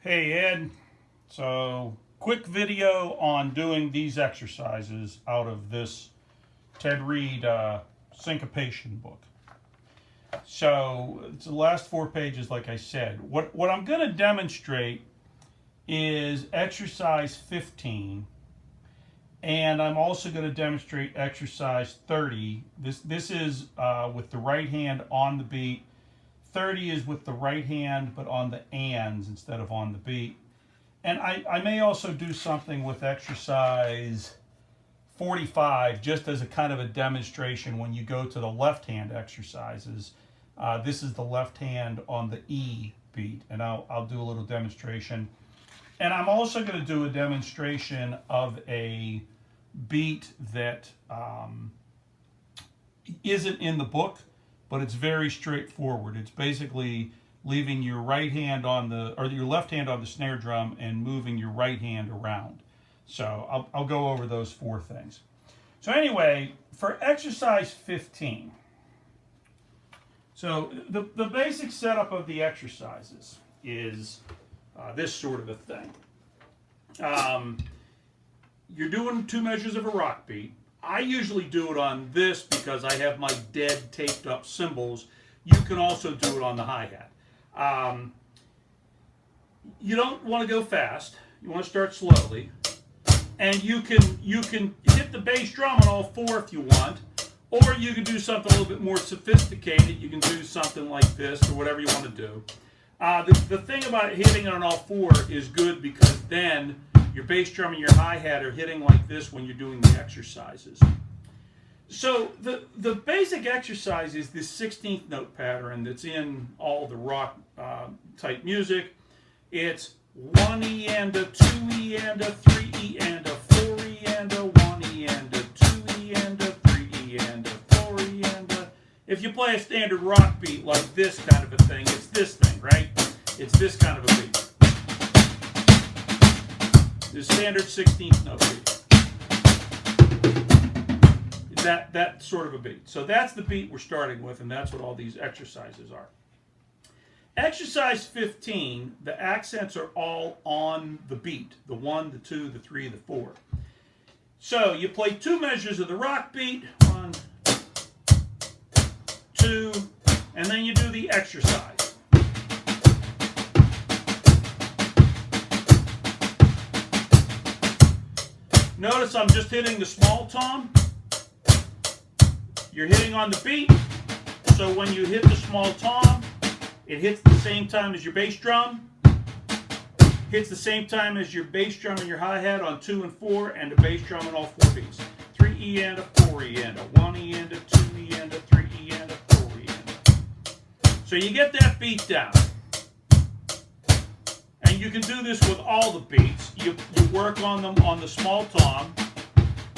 Hey Ed, so quick video on doing these exercises out of this Ted Reed syncopation book. So it's the last 4 pages, like I said. What I'm going to demonstrate is exercise 15, and I'm also going to demonstrate exercise 30. This is with the right hand on the beat. 30 is with the right hand but on the ands instead of on the beat. And I may also do something with exercise 45 just as a kind of a demonstration when you go to the left hand exercises. This is the left hand on the E beat, and I'll do a little demonstration. And I'm also going to do a demonstration of a beat that isn't in the book, but it's very straightforward. It's basically leaving your right hand on your left hand on the snare drum and moving your right hand around. So I'll go over those 4 things. So anyway, for exercise 15, so the basic setup of the exercises is this sort of a thing. You're doing 2 measures of a rock beat. I usually do it on this because I have my dead taped up cymbals. You can also do it on the hi-hat. You don't want to go fast. You want to start slowly. And you can hit the bass drum on all 4 if you want, or you can do something a little bit more sophisticated. You can do something like this or whatever you want to do. The thing about hitting it on all 4 is good because then your bass drum and your hi-hat are hitting like this when you're doing the exercises. So the basic exercise is this 16th note pattern that's in all the rock type music. It's 1E and a 2E and a 3E and a 4E and a 1E and a 2E and a 3E and a 4E and a... If you play a standard rock beat like this kind of a thing, it's this thing, right? It's this kind of a beat. The standard 16th note beat. That sort of a beat. So that's the beat we're starting with, and that's what all these exercises are. Exercise 15, the accents are all on the beat. The 1, the 2, the 3, the 4. So you play 2 measures of the rock beat. 1, 2, and then you do the exercise. Notice I'm just hitting the small tom. You're hitting on the beat, so when you hit the small tom, it hits the same time as your bass drum, hits the same time as your bass drum and your hi-hat on 2 and 4, and the bass drum on all 4 beats. 3E and a 4E and a 1E and a 2E and a 3E and a 4E and a... So you get that beat down. And you can do this with all the beats. You work on them on the small tom.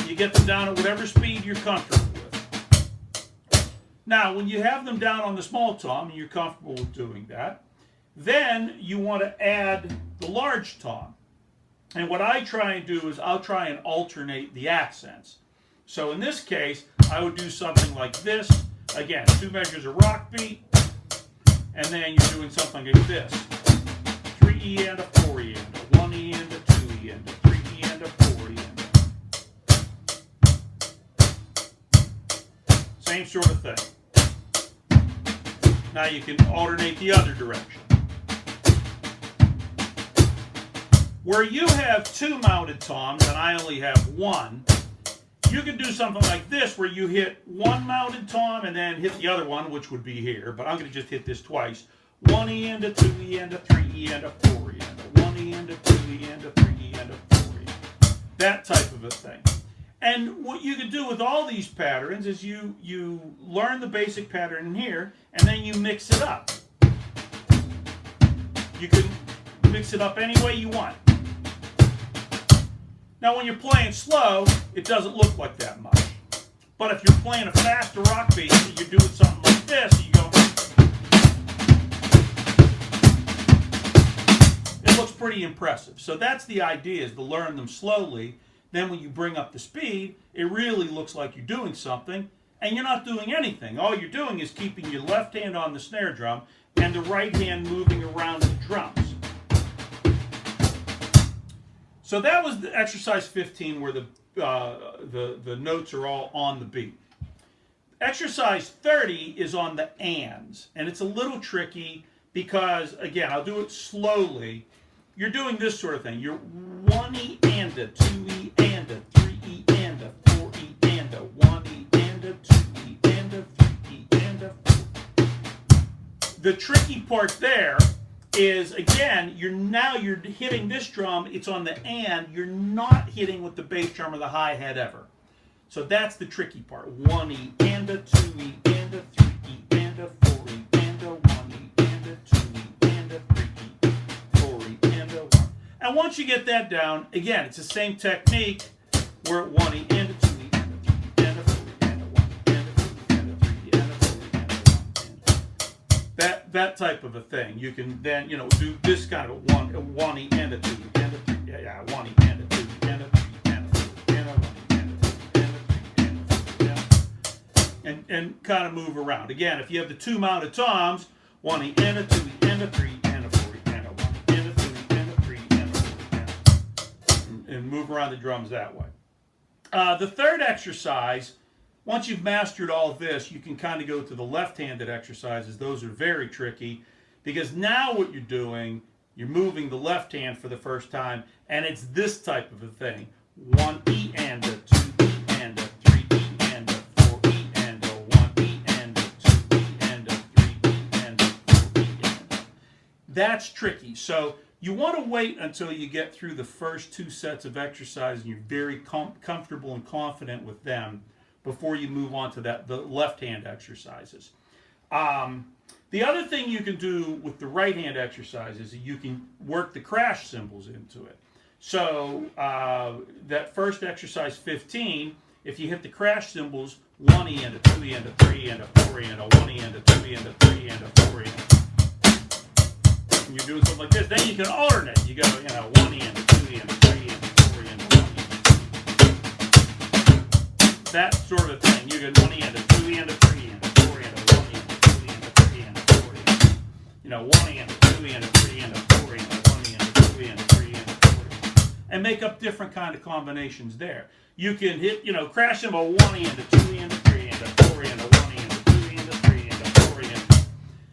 You get them down at whatever speed you're comfortable with. Now, when you have them down on the small tom and you're comfortable with doing that, then you want to add the large tom. And what I try and do is I'll try and alternate the accents. So in this case, I would do something like this. Again, 2 measures of rock beat, and then you're doing something like this. 3E and a 4E and a 1E and a 2E and a 3E and a 4E and a... Same sort of thing. Now you can alternate the other direction. Where you have 2 mounted toms and I only have 1, you can do something like this where you hit 1 mounted tom and then hit the other one, which would be here, but I'm going to just hit this twice. 1E and a 2E and a 3E and a 4E and a 1E and a 2E and a 3E and a 4E. That type of a thing. And what you can do with all these patterns is you learn the basic pattern in here, and then you mix it up. You can mix it up any way you want. Now when you're playing slow, it doesn't look like that much. But if you're playing a faster rock beat, you're doing something like this, you go... It looks pretty impressive. So that's the idea, is to learn them slowly. Then when you bring up the speed, it really looks like you're doing something, and you're not doing anything. All you're doing is keeping your left hand on the snare drum and the right hand moving around the drums. So that was the exercise 15 where the notes are all on the beat. Exercise 30 is on the ands, and it's a little tricky because, again, I'll do it slowly. You're doing this sort of thing. You're 1E and a, 2E and a, 3E and a, 4E and a, 1E and a, 2E and a, 3E and a, 4E. The tricky part there is, again, you're hitting this drum, it's on the and, you're not hitting with the bass drum or the hi-hat ever. So that's the tricky part. 1E and a, 2E and a, 3E and a, 4E and a, 1E and a, 2E and a, 3E, 4E and a, 1. And once you get that down, again, it's the same technique where 1E and a, 2E and a, 3E and a, 4E and a, 1 and a, 2E and a, 3E and a, 4E and a, 1 and that type of a thing. You can then, do this kind of a 1E and a 2E and a 3, 1E and a 2E and a 3 and a 4 and a 1 and a 2 and a 3 and a 4 and kind of move around. Again, if you have the two mounted toms, 1E and a 2E and a 3 and a 4E and a 1 and a 2E and a 3 and a 4 and move around the drums that way. The third exercise, once you've mastered all this, you can kind of go to the left-handed exercises. Those are very tricky because now what you're doing, you're moving the left hand for the first time, and it's this type of a thing. 1E and a, 2E and a, 3E and a, 4E and a, 1E and a, 2E and a, 3E and a, 4E and a. That's tricky. So you want to wait until you get through the first two sets of exercises and you're very comfortable and confident with them before you move on to the left-hand exercises. The other thing you can do with the right-hand exercises is you can work the crash cymbals into it. So that first exercise 15, if you hit the crash cymbals, 1E and a 2E and a 3 and a 4E and a 1E and a 2E and a 3 and a 4E and you're doing something like this, then you can alternate. You go, 1E and a 2E and a 3 and a 4E and a 1E. That sort of thing. You get 1E and a 2E and a 3 and a 4E and a 1E and a 2E and a 3 and a 4E. 1E and a 2E and a 3 and a 4E and a 1E and a 2E and a 3 and a 4E. And make up different kind of combinations there. You can hit, crash cymbal 1E and a 2E and a 3 and a 4E and a 1E and a 2E and a 3 and a 4E and a.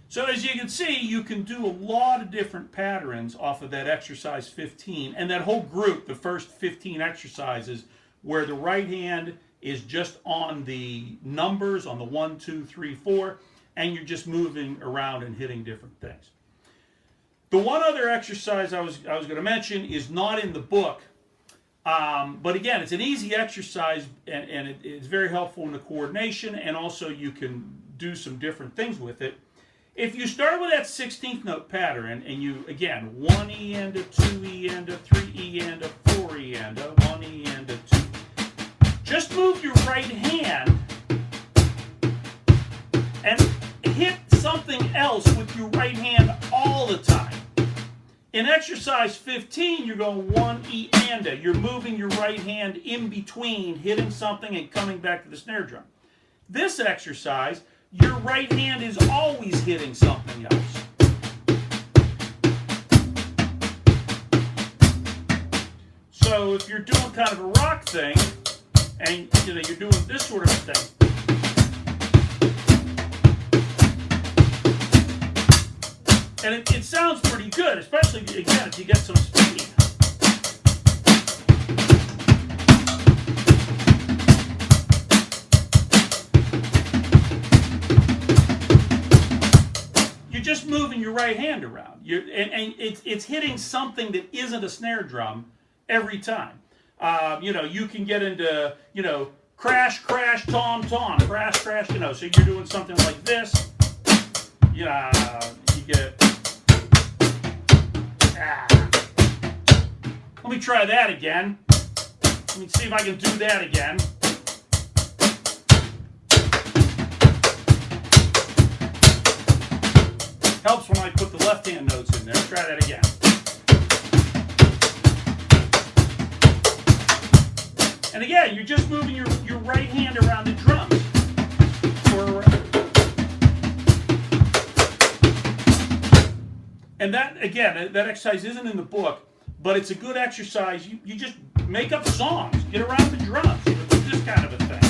So as you can see, you can do a lot of different patterns off of that exercise 15 and that whole group, the first 15 exercises, where the right hand is just on the numbers, on the 1, 2, 3, 4, and you're just moving around and hitting different things. The one other exercise I was going to mention is not in the book, but again, it's an easy exercise, and it's very helpful in the coordination, and also you can do some different things with it. If you start with that 16th note pattern, and you, again, 1E and a 2E and a 3E and a 4E and a 1E and a 2, just move your right hand and hit something else with your right hand all the time. In exercise 15, you're going 1E and a. You're moving your right hand in between, hitting something and coming back to the snare drum. This exercise, your right hand is always hitting something else. So if you're doing kind of a rock thing, and you're doing this sort of thing, and it sounds pretty good, especially, again, if you get some speed. You're just moving your right hand around. And it's hitting something that isn't a snare drum every time. You can get into, crash, crash, tom, tom, crash, crash, so you're doing something like this. You get, Let me try that again. Let me see if I can do that again. Helps when I put the left hand notes in there. Try that again. And again, you're just moving your right hand around the drums. And that, again, that exercise isn't in the book, but it's a good exercise. You just make up songs, get around the drums, this kind of a thing.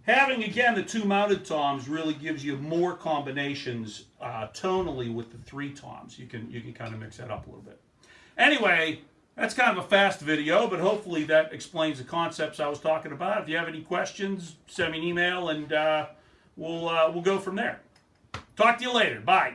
Having, again, the 2 mounted toms really gives you more combinations tonally with the 3 toms. You can kind of mix that up a little bit. Anyway, that's kind of a fast video, but hopefully that explains the concepts I was talking about. If you have any questions, send me an email, and we'll go from there. Talk to you later. Bye.